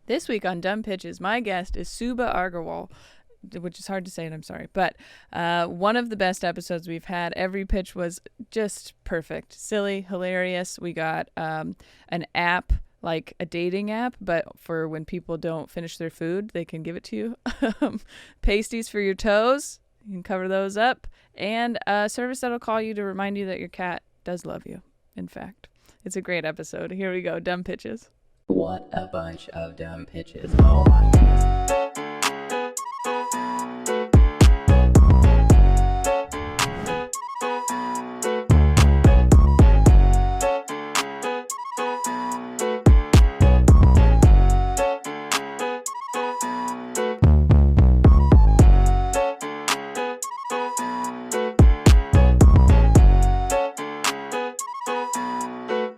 This week on Dumb Pitches, my guest is Subhah Agarwal, which is hard to say, and I'm sorry. But one of the best episodes we've had. Every pitch was just perfect. Silly, hilarious. We got an app, like a dating app, but for when people don't finish their food, they can give it to you. Pasties for your toes. You can cover those up. And a service that'll call you to remind you that your cat does love you, in fact. It's a great episode. Here we go. Dumb Pitches. What a bunch of dumb pitches. Oh my goodness.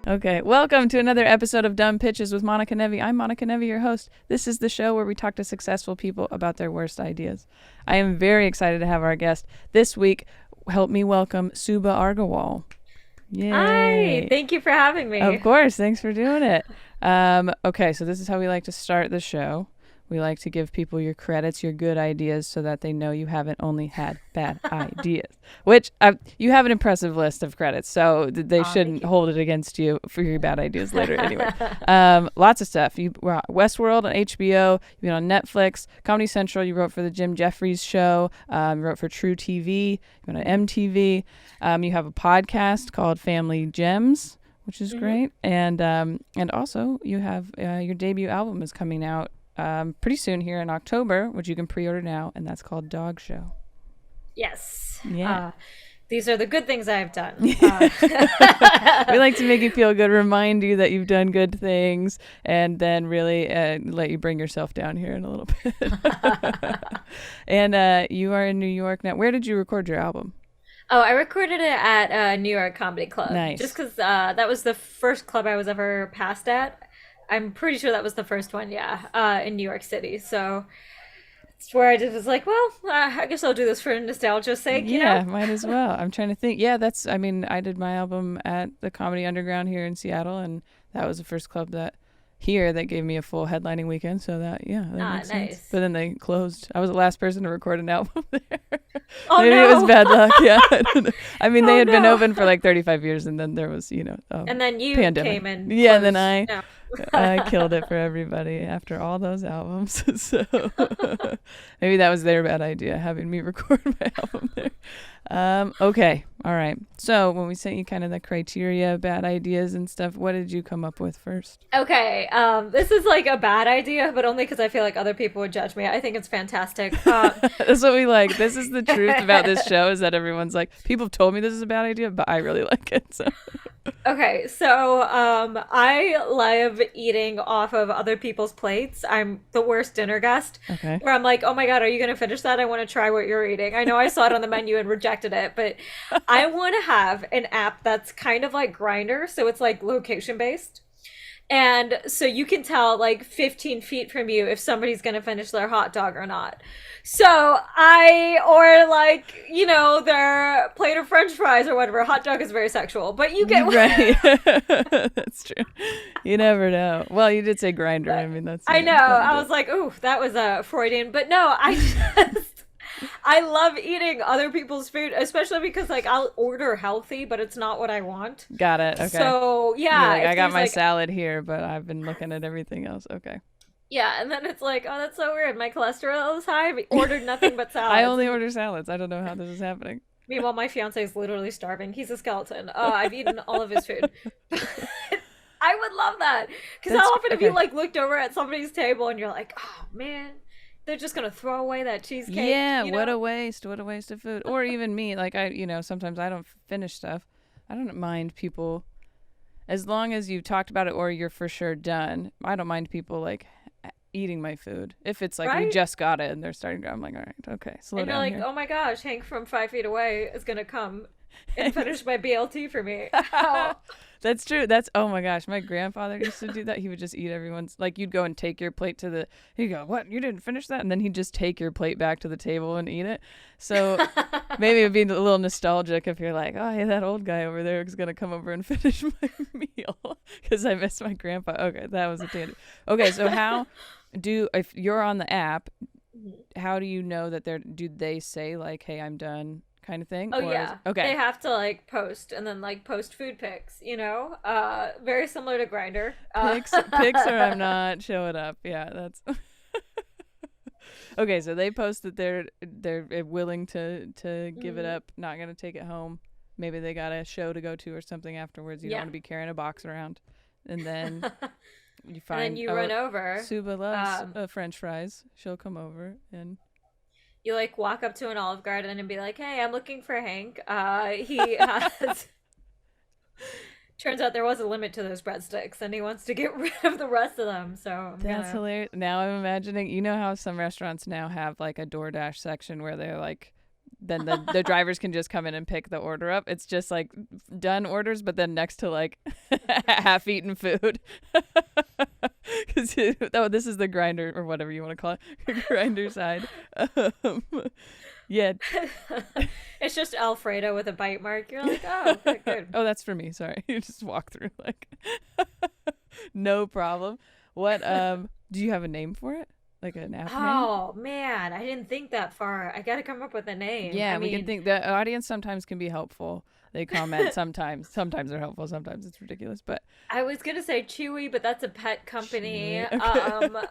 Okay, welcome to another episode of Dumb Pitches with Monica Nevi. I'm Monica Nevi, your host. This is the show where we talk to successful people about their worst ideas. I am very excited to have our guest this week. Help me welcome Subhah Agarwal. Yay. Hi, thank you for having me. Of course, thanks for doing it. Okay, so this is how we like to start the show. We like to give people your credits, your good ideas, so that they know you haven't only had bad ideas. Which, you have an impressive list of credits, so they shouldn't hold it against you for your bad ideas later anyway. Lots of stuff. You were on Westworld on HBO, you've been on Netflix, Comedy Central, you wrote for the Jim Jeffries show, you wrote for True TV, you've been on MTV. You have a podcast called Family Gems, which is great. And also, you have your debut album is coming out pretty soon here in October, which you can pre-order now, and that's called Dog Show. Yes. Yeah. These are the good things I've done. We like to make you feel good, remind you that you've done good things, and then really let you bring yourself down here in a little bit. And you are in New York now. Where did you record your album? Oh, I recorded it at New York Comedy Club. Nice. Just because that was the first club I was ever passed at. I'm pretty sure that was the first one, in New York City. So it's where I just was like, well, I guess I'll do this for nostalgia's sake, you know? Might as well. I'm trying to think. Yeah, I did my album at the Comedy Underground here in Seattle, and that was the first club that gave me a full headlining weekend. So that makes sense. But then they closed. I was the last person to record an album there. Oh, Maybe no. it was bad luck. Yeah. I mean, they had been open for like 35 years, and then there was, And then you pandemic. came and Yeah, and then closed. I killed it for everybody after all those albums. So maybe that was their bad idea, having me record my album there. Okay. All right. So when we sent you kind of the criteria, bad ideas and stuff, what did you come up with first? Okay, this is like a bad idea, but only because I feel like other people would judge me. I think it's fantastic. That's what we like. This is the truth about this show, is that everyone's like, people have told me this is a bad idea, but I really like it. So. Okay, so I love eating off of other people's plates. I'm the worst dinner guest. Okay. Where I'm like, oh my God, are you going to finish that? I want to try what you're eating. I know I saw it on the menu and rejected it, but I want to have an app that's kind of like Grindr, so it's like location based. And so you can tell like 15 feet from you if somebody's going to finish their hot dog or not. So or like, their plate of French fries or whatever. Hot dog is very sexual, but you get right. That's true. You never know. Well, you did say Grinder. I mean, that's. I know. I was like, ooh, that was a Freudian. But no, I love eating other people's food, especially because like I'll order healthy, but it's not what I want. Got it. Okay. So yeah, like, I got my salad here, but I've been looking at everything else. Okay. Yeah, and then it's like, oh, that's so weird. My cholesterol is high. I ordered nothing but salads. I only order salads. I don't know how this is happening. Meanwhile, my fiance is literally starving. He's a skeleton. I've eaten all of his food. I would love that. Because how often have you like looked over at somebody's table and you're like, oh man, they're just gonna throw away that cheesecake? Yeah, what a waste. What a waste of food. Or even me, like sometimes I don't finish stuff. I don't mind people, as long as you've talked about it or you're for sure done. I don't mind people like eating my food. If it's like we just got it and they're starting to, I'm like, all right, okay, slow down. And you're like, here. oh my gosh, Hank from 5 feet away is gonna come and finish my BLT for me. How? That's true. Oh my gosh, my grandfather used to do that. He would just eat everyone's, like, you'd go and take your plate to the, he'd go, what, you didn't finish that? And then he'd just take your plate back to the table and eat it. So maybe it'd be a little nostalgic if you're like, oh, hey, that old guy over there is going to come over and finish my meal because I miss my grandpa. Okay, that was a tangent. Okay, so if you're on the app, how do you know that do they say like, hey, I'm done, kind of thing? Oh yeah. Okay. They have to like post and then like post food pics, you know? Very similar to Grinder. Pics or I'm not showing up. Yeah, that's okay, so they post that they're willing to give it up, not gonna take it home. Maybe they got a show to go to or something afterwards. You don't want to be carrying a box around. And then you find and then you run over. Subhah loves French fries. She'll come over and you like walk up to an Olive Garden and be like, "Hey, I'm looking for Hank. He has." Turns out there was a limit to those breadsticks, and he wants to get rid of the rest of them. So that's hilarious. Now I'm imagining. You know how some restaurants now have like a DoorDash section where they're like, then the drivers can just come in and pick the order up. It's just like done orders, but then next to like half-eaten food. Because this is the Grinder or whatever you want to call it, Grinder side. Yeah. It's just Alfredo with a bite mark. You're like, oh, good. Oh, that's for me. Sorry. You just walk through like, no problem. What, do you have a name for it? Like an app name? Oh, man. I didn't think that far. I got to come up with a name. Yeah, we can think. The audience sometimes can be helpful. They comment sometimes. Sometimes they're helpful. Sometimes it's ridiculous. But I was going to say Chewy, but that's a pet company. Okay.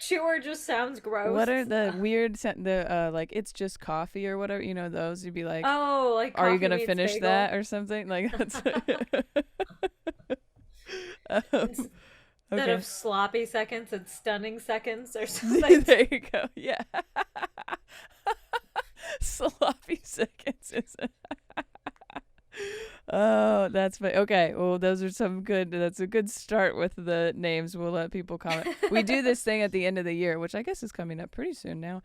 Chewer just sounds gross. What are the weird, like, it's just coffee or whatever, you know, those? You'd be like, oh, like, are you going to finish bagel? that or something? Like, that's. Instead of sloppy seconds, it's stunning seconds or something. There you go. Yeah. Sloppy seconds is. Oh, that's funny. Okay, well, those are that's a good start with the names. We'll let people comment. We do this thing at the end of the year, which I guess is coming up pretty soon now,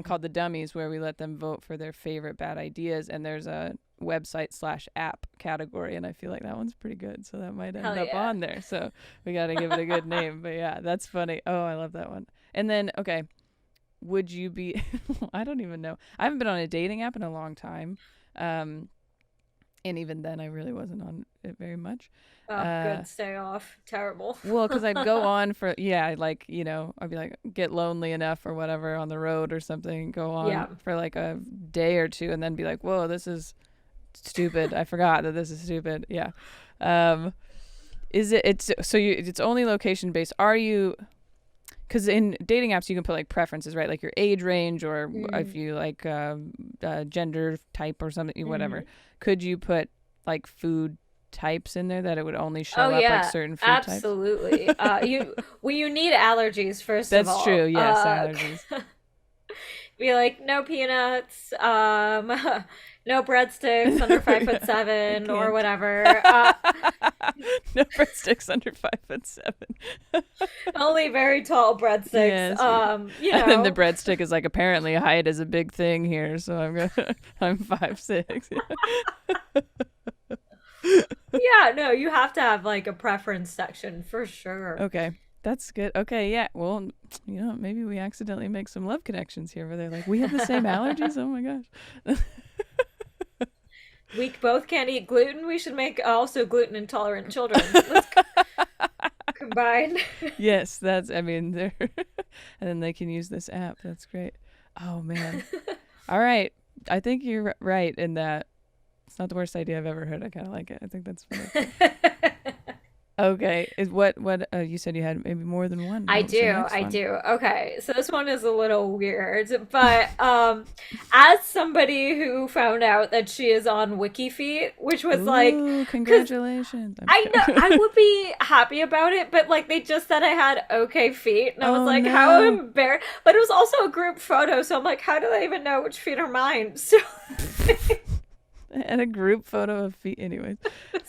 called the Dummies, where we let them vote for their favorite bad ideas, and there's a website/app category, and I feel like that one's pretty good, so that might end up on there. So we got to give it a good name. But yeah, that's funny. Oh, I love that one. And then, okay, would you be, I don't even know. I haven't been on a dating app in a long time. And even then, I really wasn't on it very much. Oh, good. Stay off. Terrible. Well, because I'd go on for, like, you know, I'd be like, get lonely enough or whatever on the road or something, go on for like a day or two and then be like, whoa, this is stupid. I forgot that this is stupid. Yeah. It's only location based. Are you, because in dating apps, you can put like preferences, right? Like your age range or if you like gender type or something, whatever. Could you put like food types in there that it would only show up like certain food types? Absolutely. You need allergies first of all. That's true. Yes, allergies. Be like, no peanuts, no breadsticks under 5'7" or whatever. No breadsticks under 5'7". Only very tall breadsticks. Yes. You know. And then the breadstick is like, apparently height is a big thing here, so I'm 5'6". Yeah, no, you have to have like a preference section for sure. Okay. That's good. Okay, yeah. Well, you know, maybe we accidentally make some love connections here where they're like, we have the same allergies? Oh my gosh. We both can't eat gluten. We should make also gluten intolerant children. Let's combine. Yes, and then they can use this app. That's great. Oh man. All right. I think you're right in that it's not the worst idea I've ever heard. I kind of like it. I think that's funny. Okay, is what you said you had maybe more than one. I do. Okay, so this one is a little weird, but as somebody who found out that she is on WikiFeet, which was like, congratulations. I know I would be happy about it, but like they just said I had okay feet, and I was like, no. how embarrassed. But it was also a group photo, so I'm like, how do they even know which feet are mine? So And a group photo of feet. Anyways, It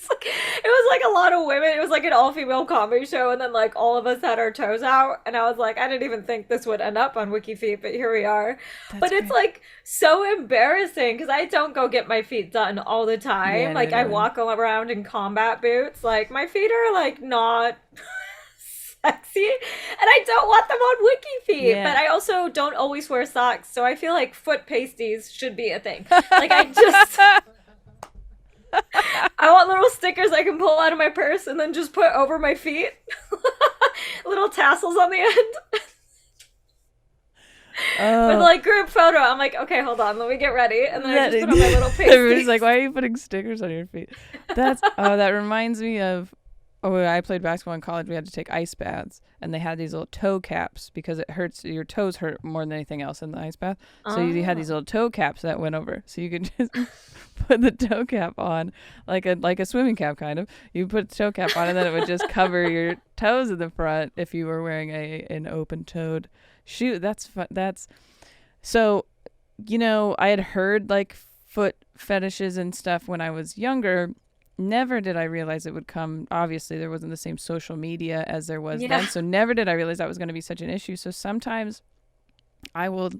was like a lot of women. It was like an all-female comedy show, and then like all of us had our toes out. And I was like, I didn't even think this would end up on WikiFeet, but here we are. that's But it's great. like so embarrassing because I don't go get my feet done all the Yeah, time. Like neither I do walk around in combat boots. Like my feet are like not sexy, and I don't want them on WikiFeet. Yeah. But I also don't always wear socks, so I feel like foot pasties should be a thing. Like I just I want little stickers I can pull out of my purse and then just put over my feet. Little tassels on the end. With Oh, like group photo. I'm like, okay, hold on, let me get ready. And then I that just put on my little everybody's pasties. like, why are you putting stickers on your feet? That's that reminds me of when I played basketball in college. We had to take ice baths, and they had these little toe caps because it hurts. Your toes hurt more than anything else in the ice bath. So you had these Oh. little toe caps that went over, so you could just put the toe cap on, like a swimming cap kind of. You put the toe cap on, and then it would just cover your toes in the front if you were wearing an open toed shoe. That's fun. That's so. I had heard like foot fetishes and stuff when I was younger. Never did I realize it would come. Obviously, there wasn't the same social media as there was Yeah. then. So never did I realize that was going to be such an issue. So sometimes I will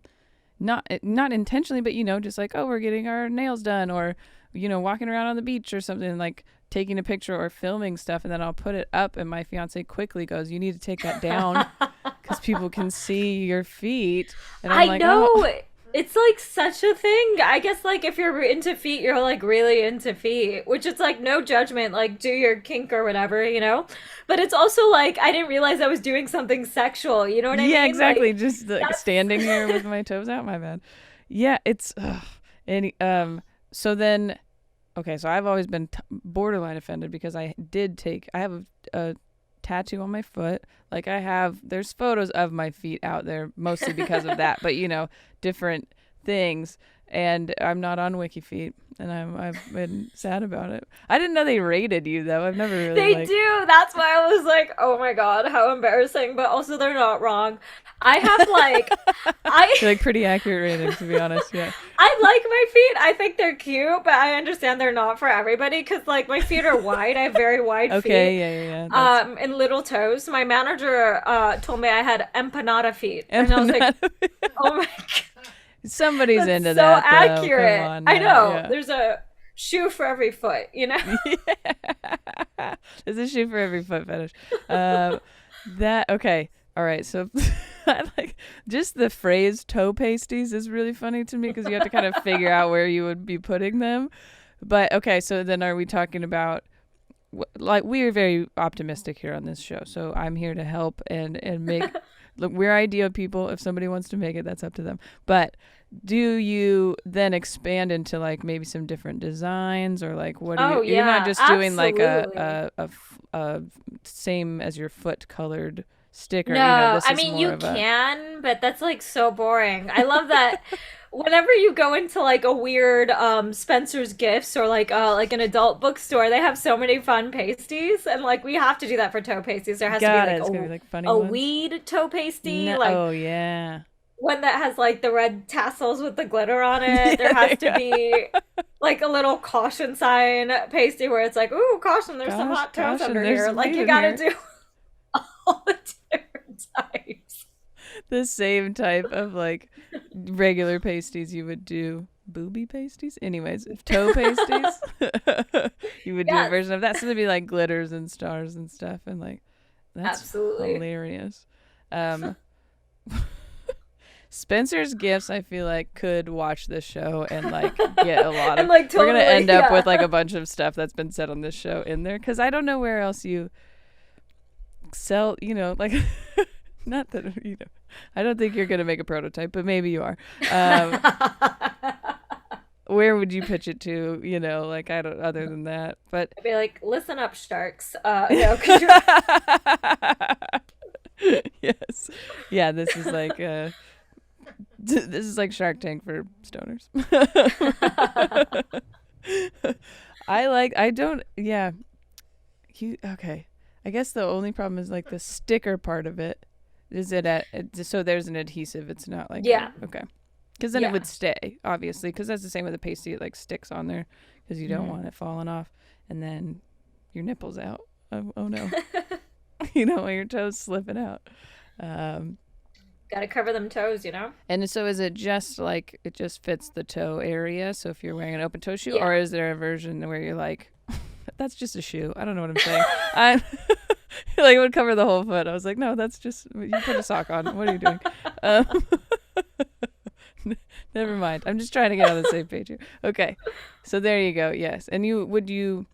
not intentionally, but just like, oh, we're getting our nails done, or walking around on the beach or something, like taking a picture or filming stuff, and then I'll put it up, and my fiance quickly goes, "You need to take that down because people can see your feet." And I'm I like, know. oh, It's like such a thing. I guess like if you're into feet, you're like really into feet, which it's like no judgment, like do your kink or whatever. But it's also like I didn't realize I was doing something sexual. You know what I yeah, mean? exactly. Like Just like that's standing here with my toes out. My bad. Yeah, it's so then, okay, so I've always been borderline offended because I have a tattoo on my foot. Like there's photos of my feet out there mostly because of that, but different things. And I'm not on WikiFeet, and I've been sad about it. I didn't know they rated you though. I've never really they do. That's why I was like, oh my God, how embarrassing. But also they're not wrong. I have like I they're like pretty accurate ratings, to be honest. Yeah. I like my feet. I think they're cute, but I understand they're not for everybody because like my feet are wide. I have very wide Okay. feet. Yeah. That's And little toes. My manager told me I had empanada feet. And I was like, oh my God. somebody's That's into so that. Though. accurate. Come on I now. know. Yeah. There's a shoe for every foot, Yeah. There's a shoe for every foot fetish. That okay. All right. So I like just the phrase toe pasties is really funny to me because you have to kind of figure out where you would be putting them. But okay, so then are we talking about like we are very optimistic here on this show. So I'm here to help and make look, we're ideal people. If somebody wants to make it, that's up to them. But do you then expand into like maybe some different designs or like what do Oh you're not yeah, just doing like absolutely. a same as your foot colored sticker, No, this I is mean more you of a can, but that's like so boring. I love that whenever you go into like a weird Spencer's Gifts or like an adult bookstore, they have so many fun pasties and like we have to do that for toe pasties. There has to be got it. like It's gonna be like funny a ones. weed toe pasty, No, like oh yeah. one that has like the red tassels with the glitter on it. There has to Yeah. be like a little caution sign pasty where it's like, "Ooh, caution, there's some Gosh, hot toes caution, under there's here." some Like feet you in gotta here. do all the different types. The same type of like regular pasties you would do booby pasties. Anyways, toe pasties, you would do a Yes, version of that. So there'd be like glitters and stars and stuff, and like that's absolutely. hilarious. Um, Spencer's Gifts, I feel like could watch this show and like get a lot And of. like We're gonna totally, end up with like yeah. a bunch of stuff that's been said on this show in there because I don't know where else you sell. Like not that I don't think you're gonna make a prototype, but maybe you are. Um, where would you pitch it to? Like I don't. Other than that, but I'd be like, listen up, sharks. No, because you're yes, yeah. This is like this is like Shark Tank for stoners. I don't. Yeah. Okay. I guess the only problem is like the sticker part of it. Is it so there's an adhesive. It's not like yeah. okay. Because then it Yeah. would stay, obviously, because that's the same with a pasty. It like sticks on there because you don't Mhm. want it falling off, and then your nipples out. Oh no. You don't want your toes slipping out. Um, Gotta cover them toes, you know? and so is it just like it just fits the toe area? So if you're wearing an open toe shoe, Yeah. or is there a version where you're like, that's just a shoe? I don't know what I'm saying. I'm like it would cover the whole foot. I was like, no, that's just you put a sock on. What are you doing? Um, Never mind. I'm just trying to get on the same page here. Okay, so there you go. Yes, and you?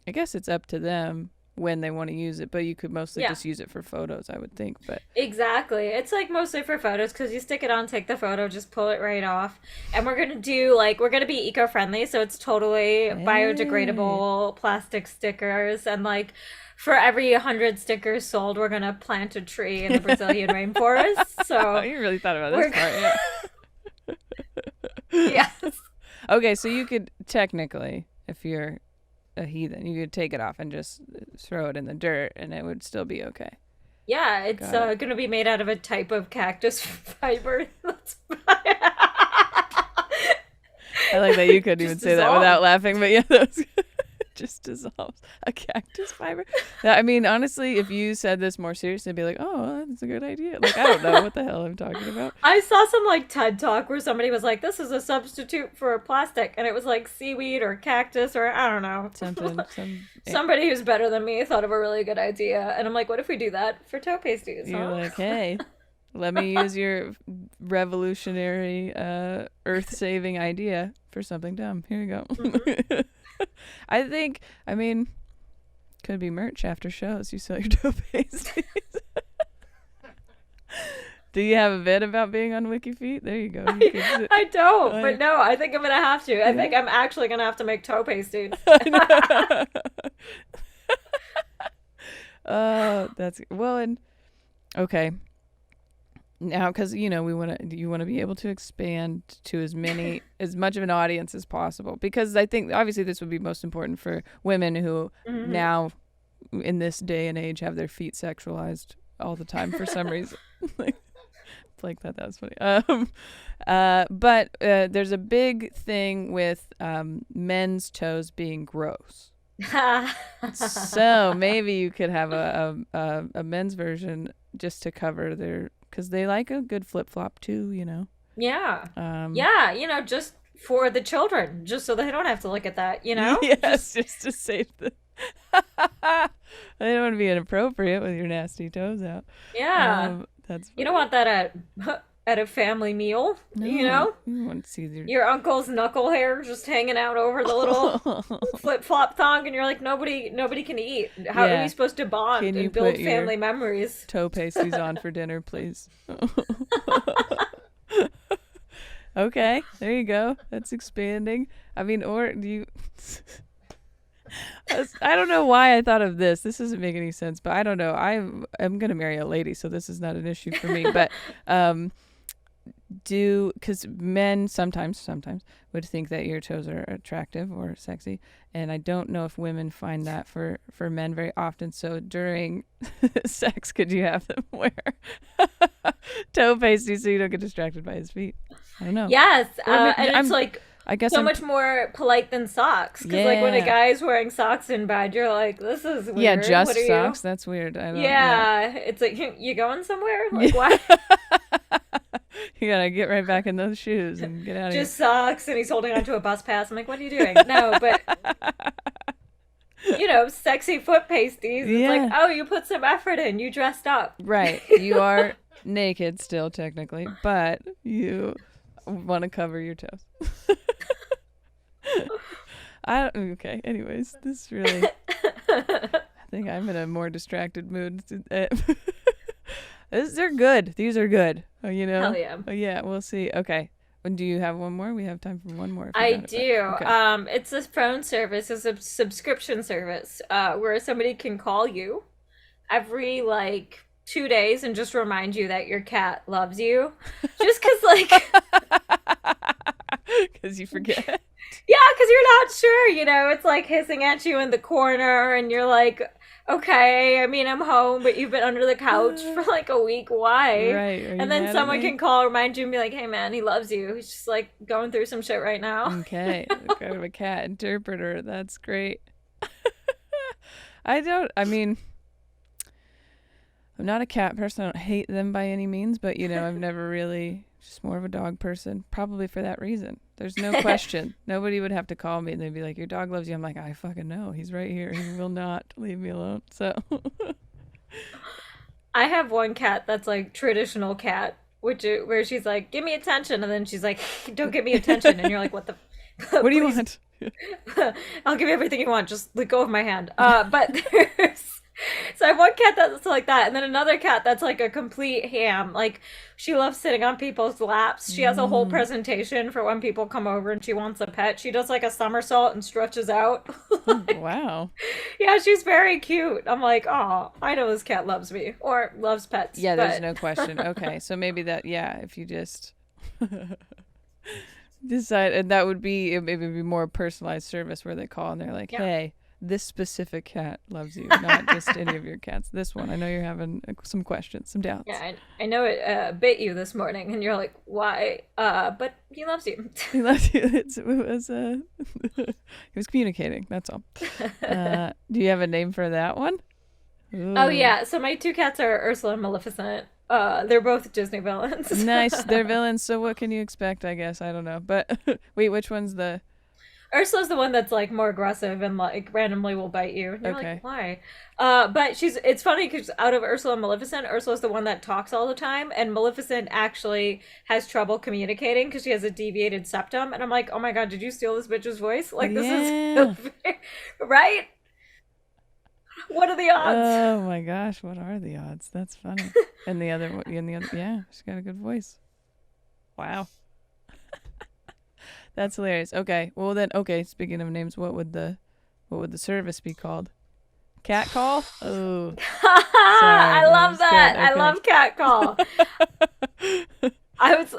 I guess it's up to them when they want to use it, but you could mostly Yeah. just use it for photos, I would think. But Exactly. It's like mostly for photos because you stick it on, take the photo, just pull it right off. And we're gonna do like we're gonna be eco-friendly, so it's totally hey, biodegradable plastic stickers. And like for every 100 stickers sold, we're gonna plant a tree in the Brazilian rainforest. So you really thought about we're this part, yeah. yes. Okay, so you could technically, if you're a heathen, you could take it off and just throw it in the dirt, and it would still be okay. Yeah, it's Got it. gonna be made out of a type of cactus fiber. I like that you couldn't even Just say that without dissolve. laughing, but yeah, that was just dissolves a cactus fiber. I mean, honestly, if you said this more seriously, I'd be like, oh, that's a good idea. Like, I don't know what the hell I'm talking about. I saw some like TED talk where somebody was like, "This is a substitute for plastic," and it was like seaweed or cactus or I don't know. Something, Somebody who's better than me thought of a really good idea, and I'm like, "What if we do that for toe pasties?" you're Huh? like, hey, let me use your revolutionary, earth-saving idea for something dumb. Here you Hmm. go. I mean, could be merch after shows. You sell your toe pasties. Do you have a bit about being on WikiFeet? There you go. You could, I don't, I, but no, I think I'm gonna have to. I yeah. think I'm actually gonna have to make toe pasties. I know. That's well, and okay. Now, because you want to be able to expand to as much of an audience as possible. Because I think obviously this would be most important for women who Hmm. now, in this day and age, have their feet sexualized all the time for some reason. Blake thought that was funny. But there's a big thing with men's toes being gross. So maybe you could have a men's version just to cover their, because they like a good flip flop too, you know. Yeah. Um, Yeah, just for the children, just so they don't have to look at that, you know? yes, just to save the. I don't want to be inappropriate with your nasty toes out. Yeah. That's You don't funny. want that at a family meal, you No, know? you want to see your. Your uncle's knuckle hair just hanging out over the little flip flop thong, and you're like, nobody can eat. How are Yeah. we supposed to bond Can you and build put your family memories? toe pasties on for dinner, please? Okay, there you go. That's expanding. I mean, or do you? I don't know why I thought of this. This doesn't make any sense, but I don't know. I'm gonna marry a lady, so this is not an issue for me. But um, because men sometimes would think that your toes are attractive or sexy, and I don't know if women find that for men very often. So during sex, could you have them wear toe pasties so you don't get distracted by his feet? I don't know. Yes, Or and it's like I guess so I'm much more polite than socks. Because like when a yeah. guy's wearing socks in bed, you're like, this is weird. Yeah, What just are you? socks. That's weird. I don't. Yeah. Yeah, it's like you going somewhere? Yeah. Like why? You gotta get right back in those shoes and get out of Just socks, and he's holding onto a bus pass. I'm like, what are you doing? No, but sexy foot pasties. It's like, Yeah. oh, you put some effort in. You dressed up. here. Right. You are naked still, technically, but you want to cover your toes. I don't. Okay. Anyways, this really. I think I'm in a more distracted mood. They're good. These are good. Oh, Hell yeah. Oh, yeah. We'll see. Okay. And do you have one more? We have time for one more. If you I got it, do. but- okay. It's a phone service, it's a subscription service, where somebody can call you every like 2 days and just remind you that your cat loves you. Just because, like, Because you forget. yeah, because you're not sure, it's like hissing at you in the corner, and you're like, Okay, I mean, I'm home, but you've been under the couch for like a week. Why? Right. Are you And then mad at someone me? can call, remind you, and be like, hey, man, he loves you. He's just like going through some shit right now. Okay. Kind of a cat interpreter. That's great. I mean, I'm not a cat person. I don't hate them by any means, but I've never really just more of a dog person. Probably for that reason. There's no question. Nobody would have to call me and they'd be like, "Your dog loves you." I'm like, "I fucking know. He's right here. He will not leave me alone." So, I have one cat that's like traditional cat, where she's like, give me attention. And then she's like, don't give me attention. And you're like, what the? what do you Please, want? I'll give you everything you want. Just let go of my hand. But there's so I have one cat that's like that, and then another cat that's like a complete ham. Like she loves sitting on people's laps. She has a whole Mm. presentation for when people come over and she wants a pet. She does like a somersault and stretches out. Oh, wow. Yeah, she's very cute. I'm like, oh, I know this cat loves me or loves pets, Yeah, there's but no question. Okay, so maybe that. Yeah, if you just decide, and that would be it. Maybe be more personalized service where they call and they're like, yeah. "Hey, this specific cat loves you, not just any of your cats. This one. I know you're having some questions, some Yeah, doubts. I know it bit you this morning, and you're like, why? But he loves you. He loves you." It was he was communicating. That's all. Do you have a name for that one? Oh Ooh, yeah, so my two cats are Ursula and Maleficent. They're both Disney villains. nice. They're villains. So what can you expect? I guess I don't know. But wait, which one's the? Ursula's the one that's like more aggressive and like randomly will bite you. And you're like, Okay. why? But it's funny because out of Ursula and Maleficent, Ursula's the one that talks all the time, and Maleficent actually has trouble communicating because she has a deviated septum. And I'm like, oh my god, did you steal this bitch's voice? Like this is Yeah. right? What are the odds? Oh my gosh, what are the odds? That's funny. And the other one, and the other, yeah, she's got a good voice. Wow, that's hilarious. Okay, well then, okay. Speaking of names, what would the service be called? Cat call? Oh, sorry, I that love was good. that. I love cat call. I was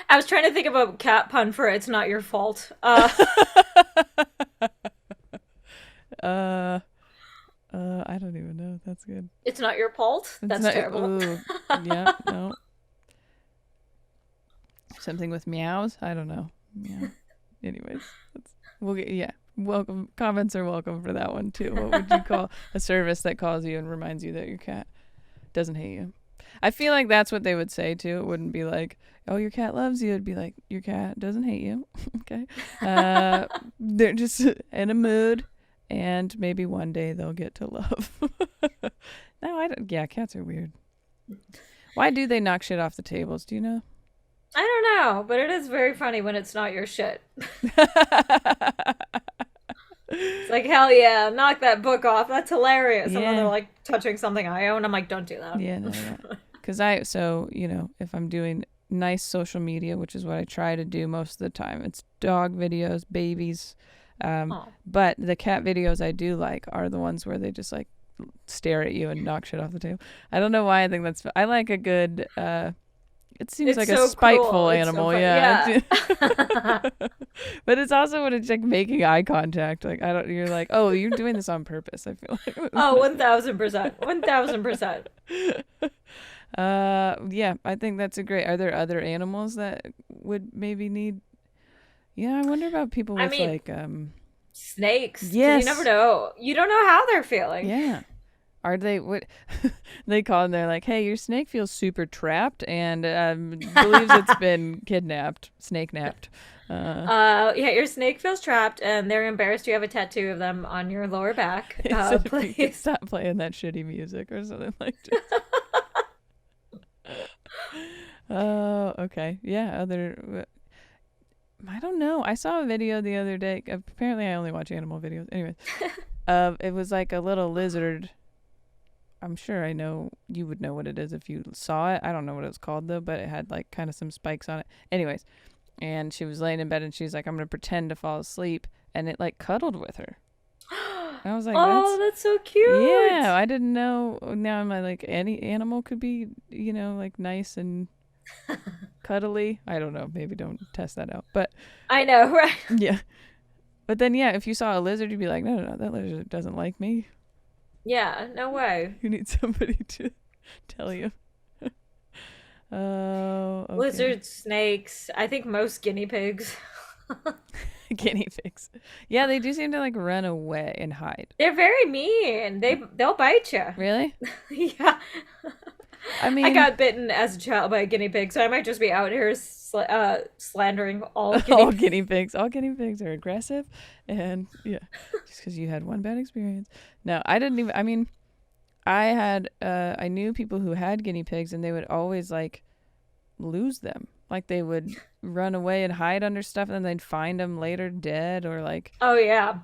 I was trying to think of a cat pun for it's not your fault. Okay. uh, I don't even know. That's good. It's not your fault. It's That's not. terrible. Ooh, yeah, no. Something with meows. I don't know. Meow. Anyways, we'll get. Yeah, welcome. Comments are welcome for that one too. What would you call a service that calls you and reminds you that your cat doesn't hate you? I feel like that's what they would say too. It wouldn't be like, "Oh, your cat loves you." It'd be like, "Your cat doesn't hate you." Okay. They're just in a mood, and maybe one day they'll get to love. No, I don't. Yeah, cats are weird. Why do they knock shit off the tables? Do you know? I don't know, but it is very funny when it's not your shit. It's like, hell yeah, knock that book off. That's hilarious. And then they're Yeah. like touching something I own. I'm like, don't do that. Yeah, no, yeah. Because if I'm doing nice social media, which is what I try to do most of the time, it's dog videos, babies. Oh. But the cat videos I do like are the ones where they just like stare at you and knock shit off the table. I don't know why I think I like a good, it seems It's like so a spiteful cruel. It's so animal, fun. yeah. Yeah. But it's also when it's like making eye contact. Like I don't, you're like, oh, you're doing this on purpose. I feel like. Oh, 1000%. 1000%. Yeah, I think that's a great. Are there other animals that would maybe need? Yeah, I wonder about people I with mean, like, snakes. 'Cause you never yes, know. You don't know how they're feeling. yeah. Are they what? They call and they're like, hey, your snake feels super trapped and believes it's been kidnapped, snake napped. Yeah, your snake feels trapped and they're embarrassed you have a tattoo of them on your lower back. So if you could Please. stop playing that shitty music or something like that. Oh, okay. Yeah, I don't know. I saw a video the other day. Apparently, I only watch animal videos. Anyways, it was like a little lizard. I'm sure I know you would know what it is if you saw it. I don't know what it was called though, but it had like kind of some spikes on it. Anyways, and she was laying in bed and she's like, I'm gonna pretend to fall asleep, and it like cuddled with her. And I was like, Oh, that's so cute. yeah, I didn't know. Now I'm like, any animal could be, like nice and cuddly. I don't know. Maybe don't test that out. But I know, right? yeah. But then, yeah, if you saw a lizard, you'd be like, no, that lizard doesn't like me. Yeah, no way. You need somebody to tell you. Oh, okay. Lizards, snakes, I think most guinea pigs. Guinea pigs. Yeah, they do seem to like run away and hide. They're very mean. They'll bite you. Really? Yeah. I I mean, got bitten as a child by a guinea pig, so I might just be out here slandering all guinea all pigs. guinea pigs. All guinea pigs are aggressive, and yeah, just because you had one bad experience. No, I didn't even. I mean, I had. I knew people who had guinea pigs, and they would always like lose them. Like they would run away and hide under stuff, and then they'd find them later dead, or like Oh yeah.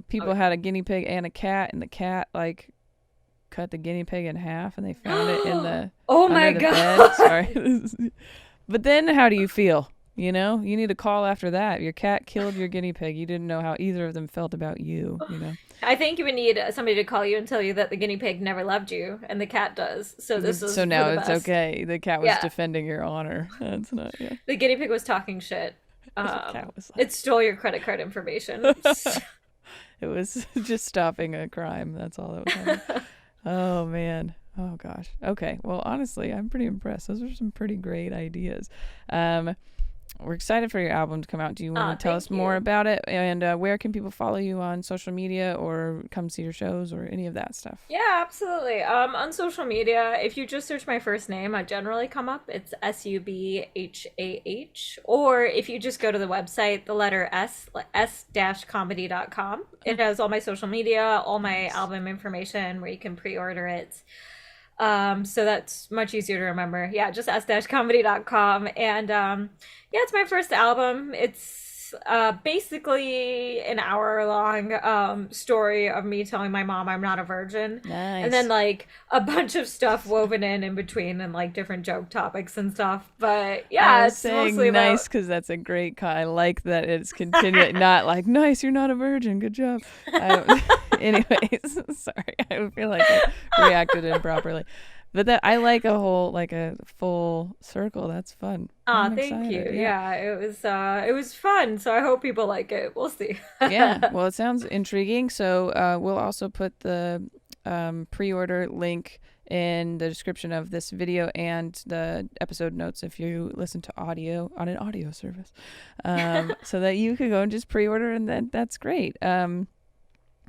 people had a guinea pig and a cat, and the cat like cut the guinea pig in half, and they found it in the Oh under my the god. bed. Sorry. But then how do you feel? You know, you need a call after that. Your cat killed your guinea pig. You didn't know how either of them felt about you, you know. I think you would need somebody to call you and tell you that the guinea pig never loved you and the cat does. So this is So for now the it's best. okay. The cat was Yeah. defending your honor. That's not, yeah. The guinea pig was talking shit. The cat was It stole your credit card information. it was just stopping a crime. That's all that was happening. Oh, man. Oh, gosh. Okay. Well, honestly, I'm pretty impressed. Those are some pretty great ideas. We're excited for your album to come out. Do you want to tell us more about it? And where can people follow you on social media or come see your shows or any of that stuff? Yeah, absolutely. On social media, if you just search my first name, I generally come up. It's Subhah. Or if you just go to the website, the letter s-comedy.com. It has all my social media, all my album information where you can pre-order it. So that's much easier to remember. Yeah, just s-comedy.com. And yeah, it's my first album. It's basically an hour long story of me telling my mom I'm not a virgin. Nice. And then like a bunch of stuff woven in between and like different joke topics and stuff. But yeah, I was it's saying mostly nice about because that's a great I like that it's continuing, not like nice, you're not a virgin, good job. Anyways, sorry, I feel like I reacted improperly, but that I like a whole like a full circle. That's fun. I'm thank you. excited, Yeah, it was fun. So I hope people like it. We'll see. Yeah, well, it sounds intriguing. So we'll also put the pre-order link in the description of this video and the episode notes if you listen to audio on an audio service, so that you could go and just pre-order, and then that's great.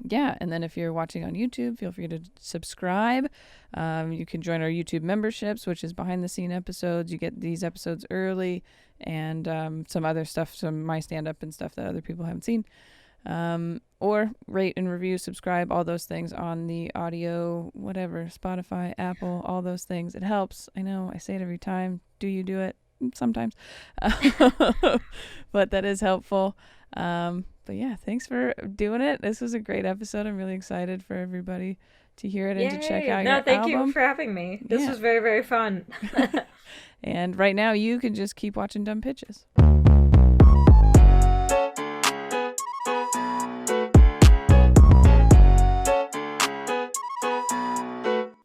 Yeah, and then if you're watching on YouTube, feel free to subscribe. You can join our YouTube memberships, which is behind the scene episodes. You get these episodes early, and some other stuff, some my stand-up and stuff that other people haven't seen. Or rate and review, subscribe, all those things on the audio, whatever, Spotify, Apple, all those things. It helps. I know I say it every time. Do you do it? Sometimes. But that is helpful. But yeah, thanks for doing it. This was a great episode. I'm really excited for everybody to hear it and to check out your thank album. you for having me. This Yeah. was very, very fun. And right now you can just keep watching Dumb Pitches.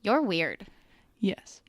You're weird. Yes.